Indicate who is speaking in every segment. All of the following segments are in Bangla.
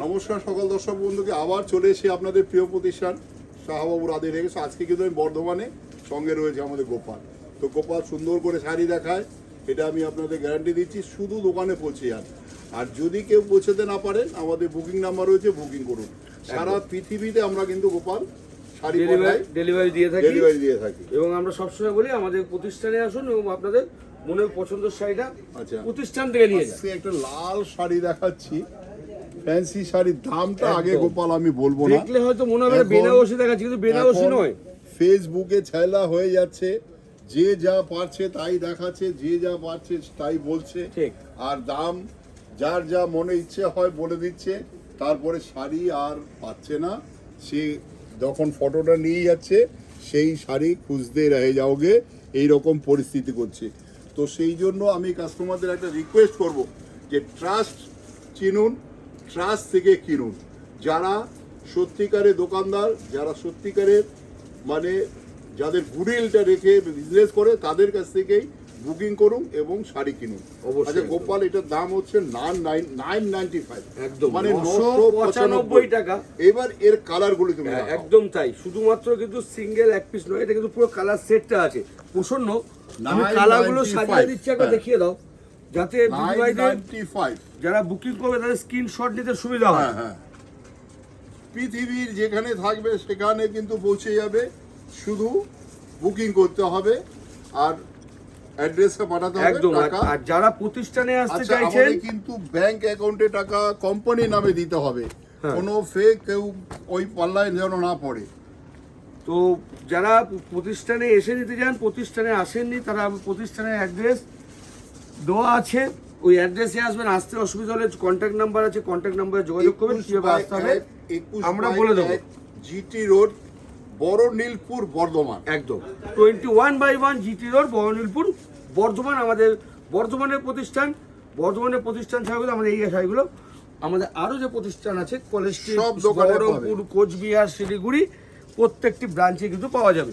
Speaker 1: নমস্কার সকল দর্শক বন্ধুকে, আবার চলে এসে আপনাদের প্রিয় প্রতিষ্ঠান শাহবাবুর আদি রেখেছে। আজকে কিন্তু আমি বর্ধমানে, সঙ্গে রয়েছে আমাদের গোপাল। তো গোপাল সুন্দর করে শাড়ি দেখায়, এটা আমি আপনাদের গ্যারান্টি দিচ্ছি। শুধু দোকানে পৌঁছে যান, আর যদি কেউ পৌঁছতে না পারেন আমাদের বুকিং নাম্বার রয়েছে, বুকিং করুন। সারা পৃথিবীতে আমরা কিন্তু গোপাল শাড়ি
Speaker 2: ডেলিভারি দিয়ে থাকি এবং আমরা সবসময় বলি আমাদের প্রতিষ্ঠানে আসুন এবং আপনাদের মনের পছন্দের শাড়িটা প্রতিষ্ঠান থেকে নিয়ে যান।
Speaker 1: একটা লাল শাড়ি দেখাচ্ছি, ফ্যান্সি শাড়ির দামটা আগে গোপাল আমি বলবো না,
Speaker 2: দেখলে হয়তো মনে হবে বেনারসি দেখাচ্ছি, কিন্তু বেনারসি নয়।
Speaker 1: ফেসবুকে ছেলা হয়ে যাচ্ছে, যে যা পারছে তাই দেখাচ্ছে, যে যা পারছে তাই বলছে, আর দাম যার যা মনে ইচ্ছে হয় বলে দিচ্ছে। তারপরে শাড়ি আর পাচ্ছে না, সে যখন ফটোটা নিয়ে যাচ্ছে সেই শাড়ি খুঁজতে রয়ে যাওগে, এইরকম পরিস্থিতি করছে। তো সেই জন্য আমি কাস্টমারদের একটা রিকোয়েস্ট করব যে ট্রাস্ট চিনুন, ট্রাস্ট থেকে কিনুন। যারা সত্যিকারের দোকানদার, যারা সত্যিকারের মানে যাদের গুডউইলটা রেখে বিজনেস করে, তাদের কাছ থেকেই বুকিং করুন এবং শাড়ি কিনুন। আচ্ছা গোপাল, এটার দাম হচ্ছে 995,
Speaker 2: একদম
Speaker 1: মানে
Speaker 2: 995 টাকা।
Speaker 1: এবার এর কালার গুলো তুমি
Speaker 2: একদম তাই, শুধুমাত্র কিন্তু সিঙ্গেল এক পিস নয়, এটা কিন্তু পুরো কালার সেটটা আছে। প্রসন্ন আমি কালারগুলো সাজিয়ে দিচ্ছি, একটা দেখিয়ে দাও, যাতে যারা বুকিং করবে তাদের স্ক্রিনশট নিতে সুবিধা হয়।
Speaker 1: হ্যাঁ, পৃথিবীর যেখানে থাকবে সেখানে কিন্তু পৌঁছে যাবে, শুধু বুকিং করতে হবে আর অ্যাড্রেসে পাঠাতে হবে টাকা।
Speaker 2: আর যারা প্রতিষ্ঠানে আসতে চাইছেন
Speaker 1: কিন্তু ব্যাংক অ্যাকাউন্টে টাকা কোম্পানি নামে দিতে হবে, কোনো ফেক কেউ ওই পাল্লায় যেন না পড়ে।
Speaker 2: তো যারা প্রতিষ্ঠানে এসে নিতে চান, প্রতিষ্ঠানে আসেননি, তারা প্রতিষ্ঠানের অ্যাড্রেস দেওয়া আছে, ওই অ্যাড্রেসে আসবেন। আসতে অসুবিধা হলে কন্ট্যাক্ট নাম্বার আছে, কন্ট্যাক্ট নাম্বারে যোগাযোগ করবেন, কিভাবে আসতে হবে আমরা বলে দেবো।
Speaker 1: GT road, Baranilpur, Bardhaman.
Speaker 2: একদম 21/1 জিটি রোড, বড়নীলপুর, বর্ধমান। আমাদের বর্ধমানের প্রতিষ্ঠান ছাড়াগুলো আমাদের এই শাড়িগুলো, আমাদের আরও যে প্রতিষ্ঠান আছে কলেজ স্ট্রিট, বহরমপুর, কোচবিহার, শিলিগুড়ি, প্রত্যেকটি ব্রাঞ্চে কিন্তু পাওয়া যাবে।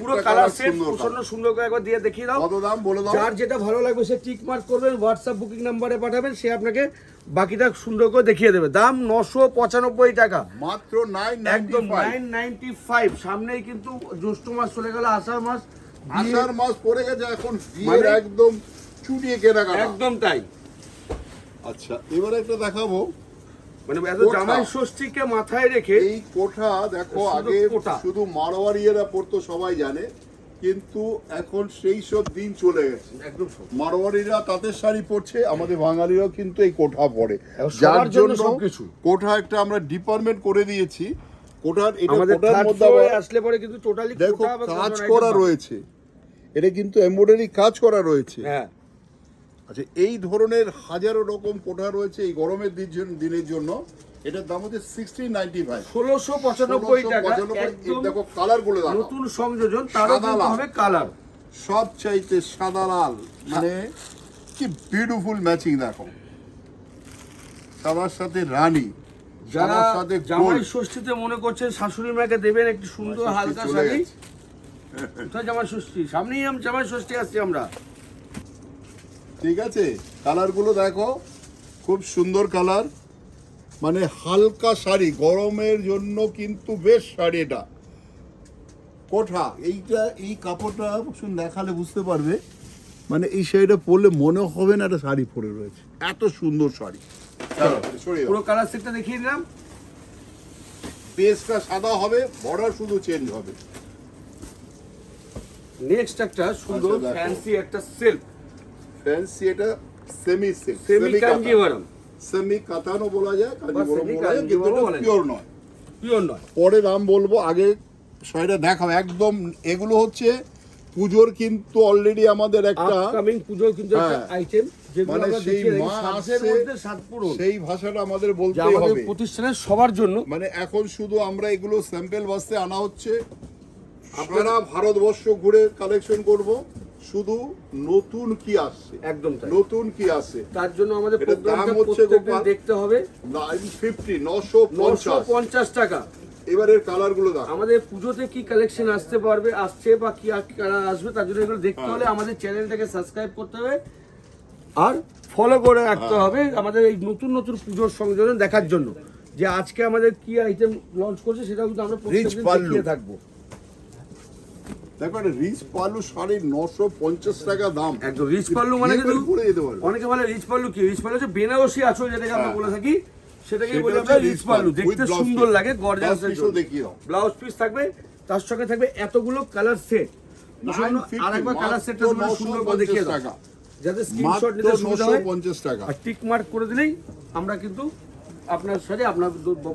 Speaker 2: পুরো কালার সেট সুন্দর করে একবার দিয়ে দেখিয়ে দাও।
Speaker 1: কত দাম বলে দাও।
Speaker 2: যার যেটা ভালো লাগবে সে টিক মার্ক করবেন, হোয়াটসঅ্যাপ বুকিং নাম্বারে পাঠাবেন, সে আপনাকে বাকিটা সুন্দর করে দেখিয়ে দেবে। দাম 995 টাকা,
Speaker 1: মাত্র
Speaker 2: একদম 995। সামনেই কিন্তু জ্যৈষ্ঠ মাস চলে গেল, আষাঢ় মাস
Speaker 1: পড়ে গেছে, এখন বিয়ের একদম চুটিয়ে কেনাকাটা।
Speaker 2: একদম তাই।
Speaker 1: আচ্ছা, এবার একটা দেখাবো,
Speaker 2: মানে এত জামাই ষষ্ঠীকে মাথায় রেখে
Speaker 1: এই কোঠা দেখো। আগে শুধু মারোয়ারিরা পড়তো, সবাই জানে, কিন্তু এখন সেই সব দিন চলে গেছে।
Speaker 2: একদম
Speaker 1: মারোয়ারিরা তাঁতের শাড়ি পরছে, আমাদের বাঙালিরাও কিন্তু এই কোঠা পরে। যার জন্য কোঠা একটা আমরা ডিপার্টমেন্ট করে দিয়েছি। কোঠার এটা কোঠার মধ্যে
Speaker 2: আসলে পরে কিন্তু টোটালি
Speaker 1: দেখো কাজ করা রয়েছে, এটা কিন্তু এমব্রয়ডারি কাজ করা রয়েছে।
Speaker 2: হ্যাঁ,
Speaker 1: আচ্ছা, এই ধরনের হাজারো রকম কোঠা রয়েছে এই গরমের দিনের জন্য। এটার দাম হচ্ছে
Speaker 2: 1695 টাকা।
Speaker 1: দেখো কালার গুলো দেখো,
Speaker 2: নতুন সংযোজন, তারও কিন্তু হবে কালার
Speaker 1: সব চাইতে সাদা লাল, মানে কি বিউটিফুল ম্যাচিং। দেখো সাদার সাথে রানী।
Speaker 2: যারা জামাই ষষ্ঠীতে মনে করছেন শাশুড়ি মাকে দেবেন একটি সুন্দর হালকা শাড়ি, কোথায় জামাই ষষ্ঠী, সামনেই জামাই ষষ্ঠী আসছে আমরা।
Speaker 1: ঠিক আছে, কালার গুলো দেখো, খুব সুন্দর কালার, মানে হালকা শাড়ি, গরমের জন্য কিন্তু বেশ শাড়ি। এটা কোঠা, এই কাপড়টা দেখালে বুঝতে পারবে, মানে এই শাড়িটা পরলে মনে হবে না একটা শাড়ি পরে রয়েছে, এত সুন্দর শাড়ি।
Speaker 2: পুরো কালার সেটটা দেখিয়ে দিলাম।
Speaker 1: বেসটা সাদা হবে, বর্ডার শুধু চেঞ্জ হবে।
Speaker 2: নেক্সট একটা সুন্দর ফ্যান্সি একটা সিল্ক,
Speaker 1: ফ্যান্সি, এটা semi silk,
Speaker 2: semi Kanjivaram,
Speaker 1: semi কাতানও বলা যায়, কাঞ্জিভারম বলা যায়, কিন্তু এটা পিওর নয়। পরে দাম বলবো, আগে শাড়িটা দেখাও একদম। এগুলো হচ্ছে পুজোর, কিন্তু অলরেডি আমাদের একটা
Speaker 2: আপকামিং পুজোর কিন্তু একটা আইটেম, যেগুলো আমরা দেখিয়ে দেখি সাজের মধ্যে সাত পূরণ,
Speaker 1: সেই ভাষাটা আমাদের বলতেই হবে
Speaker 2: প্রতিষ্ঠানের সবার জন্য।
Speaker 1: মানে এখন শুধু আমরা এগুলো স্যাম্পল বাসতে আনা হচ্ছে, আপনারা ভারতবর্ষ ঘুরে কালেকশন করব, শুধু নতুন কি আসছে,
Speaker 2: একদম
Speaker 1: নতুন কি আসছে,
Speaker 2: তার জন্য আমাদের প্রোগ্রামটা প্রত্যেকদিন দেখতে হবে। 950 টাকা।
Speaker 1: এবারের কালার গুলো দেখো,
Speaker 2: আমাদের পুজোতে কি কালেকশন আসতে বা কি কালার আসবে, তার জন্য এগুলো দেখতে হলে আমাদের চ্যানেলটাকে সাবস্ক্রাইব করতে হবে আর ফলো করে রাখতে হবে আমাদের এই নতুন পুজোর সংযোজন দেখার জন্য। যে আজকে আমাদের কি আইটেম লঞ্চ করছে সেটাও কিন্তু আমরা প্রত্যেকদিন
Speaker 1: পাল্লু।
Speaker 2: দেখিয়ে থাকবো।
Speaker 1: দেখো একটা রিচ পাল্লু শাড়ি 950 টাকা দাম।
Speaker 2: একদম রিচ পাল্লু মানে
Speaker 1: বিয়ে
Speaker 2: কিন্তু
Speaker 1: বাড়ি পরে যেতে পারবে।
Speaker 2: অনেকে বলে রিচ পাল্লু কি, রিচ পাল্লু হচ্ছে বেনারসি আঁচল যেটাকে আমরা
Speaker 1: হ্যাঁ।
Speaker 2: বলে থাকি, সেটাকেই
Speaker 1: সেটা
Speaker 2: বলি
Speaker 1: হচ্ছে
Speaker 2: আমরা
Speaker 1: rich
Speaker 2: রিচ পাল্লু।
Speaker 1: pallu
Speaker 2: দেখতে
Speaker 1: with blouse
Speaker 2: সুন্দর
Speaker 1: piece।
Speaker 2: লাগে, গর্জিয়াস।
Speaker 1: Blouse piece ও দেখিয়ে দাও।
Speaker 2: ব্লাউজ পিস থাকবে, তার সঙ্গে থাকবে এতগুলো কালার সেট।
Speaker 1: 950
Speaker 2: আরেকবার কালার সেটটা
Speaker 1: মাত্র
Speaker 2: সুন্দর করে দেখিয়ে
Speaker 1: 950
Speaker 2: দাও,
Speaker 1: টাকা।
Speaker 2: যাতে স্ক্রিনশট
Speaker 1: মাত্র
Speaker 2: নিতে সুবিধা হয়।
Speaker 1: 950 টাকা।
Speaker 2: আর টিক মার্ক করে দিলেই আমরা কিন্তু আপনার সাথে আপনার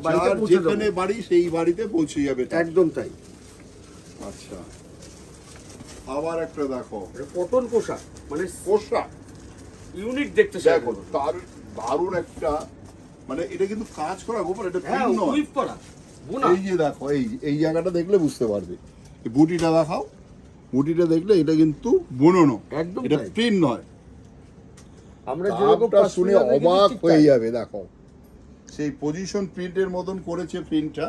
Speaker 2: বাড়িতে
Speaker 1: যার
Speaker 2: পৌঁছে
Speaker 1: যেখানে
Speaker 2: দেবো।
Speaker 1: বাড়ি সেই বাড়িতে পৌঁছে যাবে।
Speaker 2: একদম তাই।
Speaker 1: আচ্ছা, আবার একটা দেখো
Speaker 2: কটন পোশাক, মানে
Speaker 1: পোশাক
Speaker 2: ইউনিক দেখতে
Speaker 1: দেখো, তার দারুণ একটা, মানে এটা কিন্তু কাজ করা গোপাল, এটা
Speaker 2: হ্যাঁ,
Speaker 1: প্রিন্ট নয়।
Speaker 2: উইপ করা বোনা।
Speaker 1: এই যে দেখো, এই জায়গাটা দেখলে বুঝতে পারবে। এই বুটিটা দেখাও, বুটিটা দেখলে এটা কিন্তু বুননো,
Speaker 2: একদম
Speaker 1: এটা
Speaker 2: তাই।
Speaker 1: প্রিন্ট নয়।
Speaker 2: আমরা যেরকম
Speaker 1: দামটা শুনে
Speaker 2: পাঁচশো টাকা
Speaker 1: অবাক
Speaker 2: দেখেছি, ঠিক
Speaker 1: হয়ে
Speaker 2: তাই।
Speaker 1: যাবে। দেখো সেই পজিশন প্রিন্টের মতন করেছে প্রিন্টটা,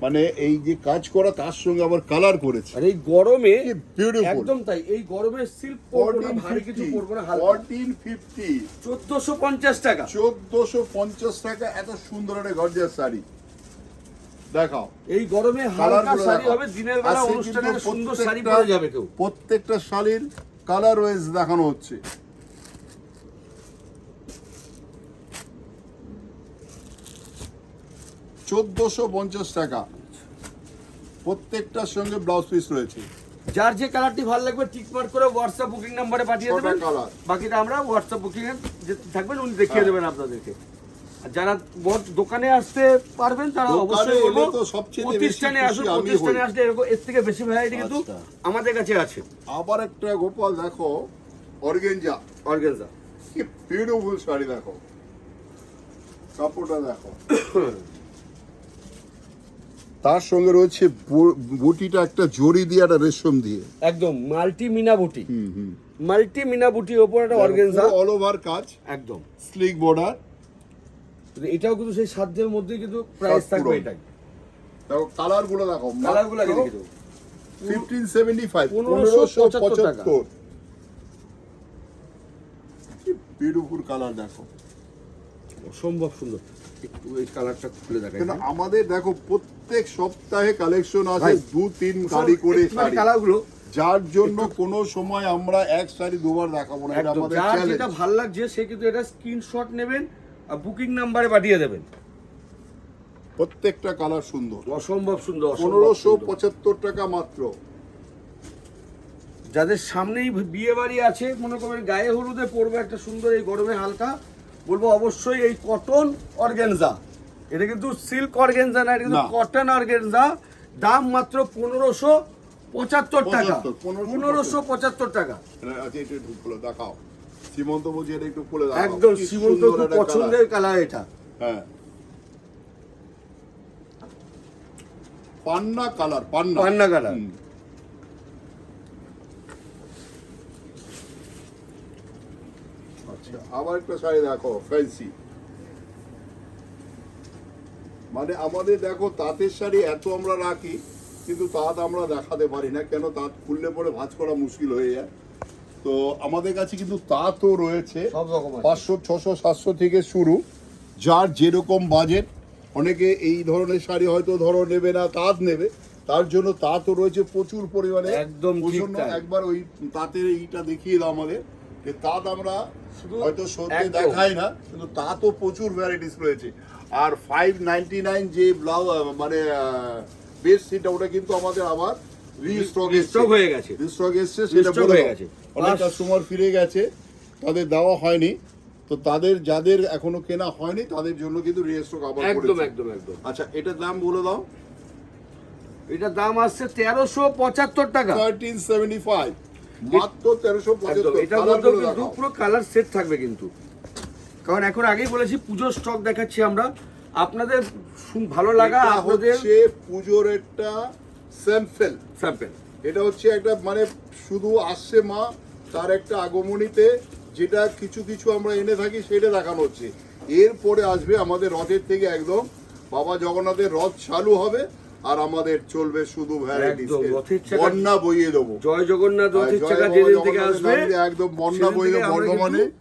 Speaker 1: মানে এই যে কাজ করা তার সঙ্গে আবার কালার করেছে।
Speaker 2: আর এই গরমে
Speaker 1: বিউটিফুল।
Speaker 2: একদম তাই, এই গরমে সিল্ক পরবো না, ভারী কিছু পরবো না, হালকা।
Speaker 1: 1450
Speaker 2: 1450 টাকা।
Speaker 1: 1450 টাকা এত সুন্দর একটা গর্জিয়াস শাড়ি দেখাও।
Speaker 2: এই গরমে
Speaker 1: কালার
Speaker 2: হালকা শাড়ি হবে, দিনের বেলা অনুষ্ঠানে সুন্দর শাড়ি পরে যাবে কেউ।
Speaker 1: প্রত্যেকটা শাড়ির কালার ওয়াইজ দেখানো হচ্ছে। $1450 টাকা, প্রত্যেকটার সঙ্গে ব্লাউজ পিস রয়েছে।
Speaker 2: যার যে কালারটি ভালো লাগবে টিক মার্ক করে হোয়াটসঅ্যাপ বুকিং নাম্বারে পাঠিয়ে
Speaker 1: 6টা
Speaker 2: দেবেন।
Speaker 1: কালার।
Speaker 2: বাকিটা আমরা হোয়াটসঅ্যাপ বুকিং এ যে থাকবেন উনি দেখিয়ে দেবেন আপনাদেরকে। আর যারা দোকানে আসতে পারবেন তারা
Speaker 1: দোকানে
Speaker 2: অবশ্যই
Speaker 1: এলে
Speaker 2: বলবো
Speaker 1: তো সবচেয়ে বেশি
Speaker 2: প্রতিষ্ঠানে
Speaker 1: খুশি
Speaker 2: আসুন।
Speaker 1: আমি হই।
Speaker 2: প্রতিষ্ঠানে আসলে এরকম এর থেকে বেশি ভ্যারাইটি কিন্তু
Speaker 1: আচ্ছা।
Speaker 2: আমাদের কাছে আছে।
Speaker 1: আবার একটা গোপাল দেখো, অর্গেঞ্জা,
Speaker 2: অর্গানজা।
Speaker 1: কি বিউটিফুল শাড়ি দেখো, কাপড়টা দেখো। তার সঙ্গে রয়েছে বুটিটা একটা জড়ি দিয়ে একটা রেশম দিয়ে,
Speaker 2: একদম মাল্টি মিনা বুটি। মাল্টি মিনা বুটির ওপর একটা অর্গানজা,
Speaker 1: অল ওভার কাজ,
Speaker 2: একদম
Speaker 1: স্লিক বর্ডার।
Speaker 2: এটাও কিন্তু সেই সাধ্যের মধ্যে কিন্তু প্রাইস থাকবে।
Speaker 1: পুরো।
Speaker 2: এটাই
Speaker 1: দেখো কালার গুলো দেখো,
Speaker 2: কালারগুলো আগে দেখে দেবো।
Speaker 1: 1575,
Speaker 2: 1575 টাকা।
Speaker 1: 1575। বিউটিফুল কালার দেখো।
Speaker 2: অসম্ভব সুন্দর। একটু এই কালারটা খুলে দেখাই।
Speaker 1: কেন আমাদের দেখো প্রত্যেক সপ্তাহে কালেকশন আছে,
Speaker 2: ভাই,
Speaker 1: 2-3 গাড়ি করে শাড়ি,
Speaker 2: কালারগুলো
Speaker 1: যার জন্য কোনো সময় আমরা এক শাড়ি দুবার দেখাবো না, এটা
Speaker 2: একদম
Speaker 1: আমাদের
Speaker 2: যার
Speaker 1: চ্যালেঞ্জ।
Speaker 2: যেটা ভালো লাগছে সে কিন্তু এটা স্ক্রিনশট নেবেন আর বুকিং নাম্বারে পাঠিয়ে দেবেন।
Speaker 1: প্রত্যেকটা কালার সুন্দর।
Speaker 2: অসম্ভব সুন্দর, অসম্ভব সুন্দর।
Speaker 1: 1575 টাকা মাত্র।
Speaker 2: যাদের সামনেই বিয়ে বাড়ি আছে, মনে করবেন গায়ে হলুদে পরবে একটা সুন্দর এই গরমে হালকা, বলবো অবশ্যই এই কটন অর্গানজা। এটা কিন্তু সিল্ক অর্গানজা না, এটা কিন্তু
Speaker 1: না।
Speaker 2: Cotton organza. দাম মাত্র 1575 টাকা।
Speaker 1: 1575
Speaker 2: টাকা।
Speaker 1: আচ্ছা, এটা একটু খুলে দেখাও। সীমন্ত বলছি এটা একটু খুলে দেখাও।
Speaker 2: একদম
Speaker 1: কি
Speaker 2: সীমন্ত
Speaker 1: সুন্দর
Speaker 2: খুব
Speaker 1: একটা
Speaker 2: পছন্দের কালার এটা।
Speaker 1: হ্যাঁ, পান্না কালার,
Speaker 2: পান্না কালার।
Speaker 1: আচ্ছা, আবার একটা শাড়ি দেখো, ফ্যান্সি। মানে আমাদের দেখো তাঁতের শাড়ি এত আমরা রাখি, কিন্তু তাঁত আমরা দেখাতে পারি না, কেন তাঁত খুললে পরে ভাঁজ করা মুশকিল হয়ে যায়। তো আমাদের কাছে কিন্তু তাঁতও রয়েছে,
Speaker 2: সব রকম আছে।
Speaker 1: 500, 600, 700 থেকে শুরু, যার যেরকম বাজেট। অনেকে এই ধরনের শাড়ি হয়তো ধরো নেবে না, তাঁত নেবে, তার জন্য তাঁতও রয়েছে প্রচুর পরিমাণে।
Speaker 2: একদম ঠিক
Speaker 1: প্রচন্ড।
Speaker 2: তাই।
Speaker 1: একবার ওই তাঁতের এইটা দেখিয়ে দাও আমাদের, যে তাঁত আমরা হয়তো সত্যি
Speaker 2: একদম।
Speaker 1: দেখাই না, কিন্তু তাঁতও প্রচুর ভ্যারাইটিস রয়েছে। আর 599 যে ব্লাউজ মানে বেডশিট, ওটা কিন্তু আমাদের আবার রিস্টক
Speaker 2: হয়ে গেছে।
Speaker 1: রিস্টক এসছে, সেটা
Speaker 2: Restock
Speaker 1: বলে
Speaker 2: হয়ে
Speaker 1: দাও।
Speaker 2: গেছে।
Speaker 1: অনেক কাস্টমার ফিরে গেছে, তাদের দেওয়া হয়নি, তো তাদের যাদের এখনো কেনা হয়নি তাদের জন্য কিন্তু রিস্টক আবার
Speaker 2: একদম
Speaker 1: করেছে।
Speaker 2: একদম একদম।
Speaker 1: আচ্ছা, এটার দাম বলে দাও।
Speaker 2: এটার দাম আসছে 1375 টাকা।
Speaker 1: 1375, মাত্র
Speaker 2: একদম।
Speaker 1: 1375।
Speaker 2: এটার মধ্যেও কিন্তু পুরো কালার সেট থাকবে কিন্তু, কারণ এখন আগেই বলেছি পুজোর স্টক দেখাচ্ছি আমরা আপনাদের। ভালো লাগা আপনাদের
Speaker 1: হচ্ছে পুজোর একটা স্যাম্পল।
Speaker 2: স্যাম্পল।
Speaker 1: এটা হচ্ছে একটা মানে শুধু আসছে মা, তার একটা আগমনীতে যেটা কিছু কিছু আমরা এনে থাকি সেটা দেখানো হচ্ছে। এরপরে আসবে আমাদের রথের থেকে একদম বাবা জগন্নাথের রথ চালু হবে, আর আমাদের চলবে শুধু ভ্যারাইটিস,
Speaker 2: একদম রথের চাকা।
Speaker 1: বন্যা বইয়ে দেবো।
Speaker 2: জয় জগন্নাথ রথের
Speaker 1: জয়
Speaker 2: চাকা
Speaker 1: বাবা
Speaker 2: যেদিন থেকে
Speaker 1: জগন্নাথের
Speaker 2: আসবে
Speaker 1: নাম দিয়ে একদম বন্যা
Speaker 2: সেদিন
Speaker 1: বইয়ে
Speaker 2: থেকে
Speaker 1: দেবো।
Speaker 2: আমরা
Speaker 1: বর্ধমানে
Speaker 2: কিন্তু-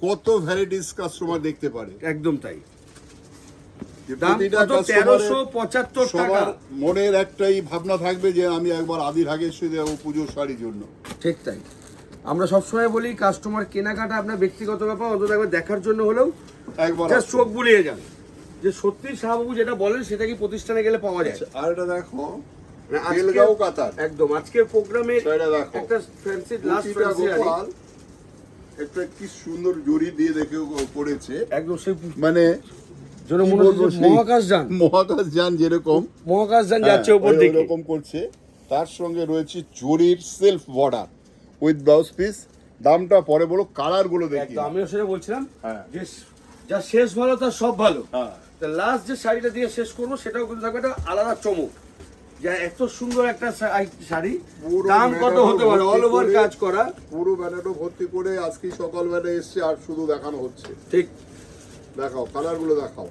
Speaker 1: কত ভ্যারাইটিস কাস্টমার দেখতে পারে।
Speaker 2: একদম তাই।
Speaker 1: যে
Speaker 2: দাম
Speaker 1: প্রতিটা
Speaker 2: কত?
Speaker 1: কাস্টমারের
Speaker 2: 1375 টাকা।
Speaker 1: সবার মনের একটাই ভাবনা থাকবে যে আমি একবার আদি ঢাকেশ্বরী যাবো পুজোর শাড়ির জন্য।
Speaker 2: ঠিক তাই। আমরা সবসময় বলি কাস্টমার কেনাকাটা আপনার ব্যক্তিগত ব্যাপার, অন্তত একবার দেখার জন্য হলেও
Speaker 1: একবার
Speaker 2: জাস্ট চোখ বুলিয়ে যান যে সত্যি শাহবাবু যেটা বলেন সেটা কি প্রতিষ্ঠানে গেলে পাওয়া যায়।
Speaker 1: আর এটা দেখো
Speaker 2: মানে আজকে-
Speaker 1: বেলগাঁও কাতার,
Speaker 2: একদম আজকের প্রোগ্রামে
Speaker 1: সেটা দেখো।
Speaker 2: একটা ফ্যান্সি লাস্ট
Speaker 1: প্রতিটা
Speaker 2: ফ্যান্সি
Speaker 1: গোপাল একটা কি সুন্দর জড়ি দিয়ে দেখে করেছে,
Speaker 2: একদম সেই
Speaker 1: মানে
Speaker 2: জন্য
Speaker 1: কি
Speaker 2: মনে
Speaker 1: বলবো,
Speaker 2: হচ্ছে
Speaker 1: সেই
Speaker 2: মহাকাশযান
Speaker 1: মহাকাশযান যেরকম
Speaker 2: মহাকাশযান যাচ্ছে উপর দিকে।
Speaker 1: এরকম করছে। তার সঙ্গে রয়েছে জরির self border with blouse piece. দামটা পরে বলো, কালার গুলো দেখি।
Speaker 2: একদম আমিও সেটা বলছিলাম
Speaker 1: হ্যাঁ।
Speaker 2: যে যা শেষ ভালো তার সব ভালো।
Speaker 1: হ্যাঁ।
Speaker 2: লাস্ট যে শাড়িটা দিয়ে শেষ করবো সেটাও কিন্তু থাকবে একটা আলাদা চমক, যা এত সুন্দর একটা শাড়ি।
Speaker 1: পুরো
Speaker 2: দাম কত
Speaker 1: মেটানো
Speaker 2: হতে পারে?
Speaker 1: ভর্তি
Speaker 2: অল ওভার
Speaker 1: করে-
Speaker 2: কাজ করা।
Speaker 1: পুরো ব্যানারও ভর্তি করে আজকে সকালবেলা এসছে আর শুধু দেখানো হচ্ছে।
Speaker 2: ঠিক,
Speaker 1: দেখাও কালার গুলো, দেখাও।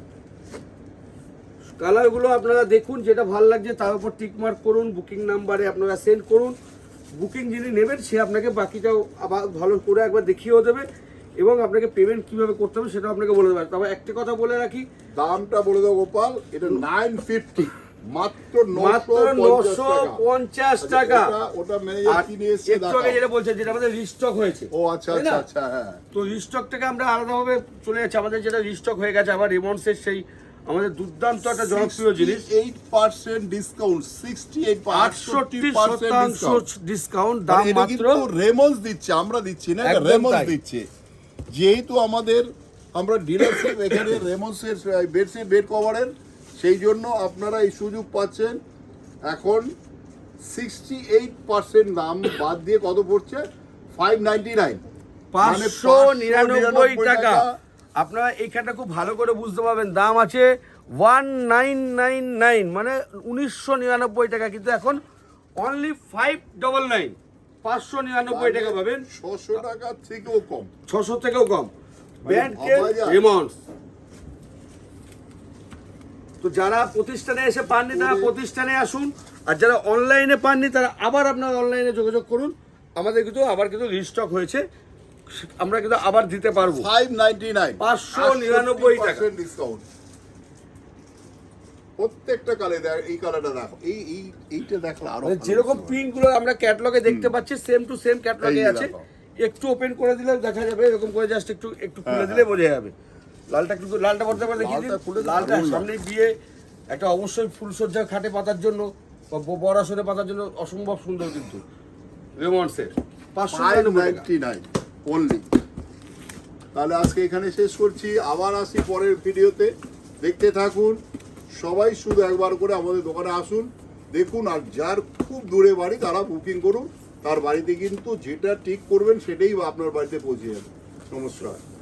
Speaker 2: কালারগুলো আপনারা দেখুন, যেটা ভালো লাগছে তার উপর টিক মার্ক করুন, বুকিং নাম্বারে আপনারা সেন্ড করুন। বুকিং যিনি নেবেন সে আপনাকে বাকিটাও আবার ভালো করে একবার দেখিয়েও দেবে এবং আপনাকে পেমেন্ট কিভাবে করতে হবে সেটাও আপনাকে বলে দেবে। তবে একটা কথা বলে রাখি,
Speaker 1: দামটা বলে দাও গোপাল, এটা 950, মাত্র
Speaker 2: মাত্র 950 টাকা।
Speaker 1: ওটা ম্যানেজার
Speaker 2: আর
Speaker 1: কিনে এসে
Speaker 2: একটু আগে যেটা বলছেন যেটা আমাদের রিস্টক হয়েছে,
Speaker 1: ও আচ্ছা
Speaker 2: তাই
Speaker 1: আচ্ছা
Speaker 2: না?
Speaker 1: আচ্ছা, হ্যাঁ।
Speaker 2: তো রিস্টক থেকে আমরা আলাদাভাবে চলে যাচ্ছি, আমাদের যেটা রিস্টক হয়ে গেছে আবার রেমন্ডসের সেই আমাদের দুর্দান্ত একটা জনপ্রিয় জিনিস
Speaker 1: 68% ডিসকাউন্ট,
Speaker 2: 68% ডিসকাউন্ট, দাম মাত্র
Speaker 1: রেমন্স দিচ্ছে, আমরা দিচ্ছি না, এটা
Speaker 2: একদম
Speaker 1: রেমন্স
Speaker 2: তাই।
Speaker 1: দিচ্ছে। যেহেতু আমরা ডিলারশিপ এখানে রেমন্সের বেডশিট বেড কভারের, সেই জন্য আপনারা এই সুযোগ পাচ্ছেন। এখন 68% দাম বাদ দিয়ে কত পড়ছে? 599,
Speaker 2: 599 টাকা। আপনারা এইখানটা খুব ভালো করে বুঝতে পারবেন, দাম আছে 1999, মানে 1999 টাকা, কিন্তু এখন অনলি 599, 599 টাকা পাবেন।
Speaker 1: 600 টাকার থেকেও কম।
Speaker 2: 600 থেকেও কম। ব্র্যান্ড কে?
Speaker 1: ভাবা যায়।
Speaker 2: রেমন্ডস। তো যারা প্রতিষ্ঠানে এসে পাননি তারা প্রতিষ্ঠানে আসুন, আর যারা অনলাইনে পাননি তারা আবার আপনারা অনলাইনে যোগাযোগ করুন। আমাদের কিন্তু আবার কিন্তু রিস্টক হয়েছে, আমরা কিন্তু আবার দিতে পারবো।
Speaker 1: 599,
Speaker 2: 599 টাকা।
Speaker 1: ডিসকাউন্ট। প্রত্যেকটা কালার, এই কালারটা দেখো, এইটা দেখলে আরো
Speaker 2: মানে
Speaker 1: ভালো
Speaker 2: যেরকম
Speaker 1: বুঝতে
Speaker 2: প্রিন্ট গুলো আমরা ক্যাটালগে দেখতে পাচ্ছি সেম টু সেম ক্যাটালগে
Speaker 1: এই যে
Speaker 2: আছে।
Speaker 1: দেখো।
Speaker 2: একটু ওপেন করে দিলে দেখা যাবে, এরকম করে জাস্ট একটু খুলে দিলে বোঝা যাবে। লালটা করতে পারে দেখিয়ে দিন।
Speaker 1: লালটা খুলে দাও,
Speaker 2: লালটা
Speaker 1: দারুণ
Speaker 2: সামনে বিয়ে একটা অবশ্যই ফুলসজ্জা খাটে পাতার জন্য বা বড় আসরে পাতার জন্য অসম্ভব সুন্দর, কিন্তু রেমন্ডসের 599 টাকা।
Speaker 1: 599 অনলি। তাহলে আজকে এখানে শেষ করছি, আবার আসি পরের ভিডিওতে, দেখতে থাকুন সবাই। শুধু একবার করে আমাদের দোকানে আসুন, দেখুন। আর যার খুব দূরে বাড়ি তারা বুকিং করুন, তার বাড়িতে কিন্তু যেটা ঠিক করবেন সেটাই আপনার বাড়িতে পৌঁছে যাবে। নমস্কার।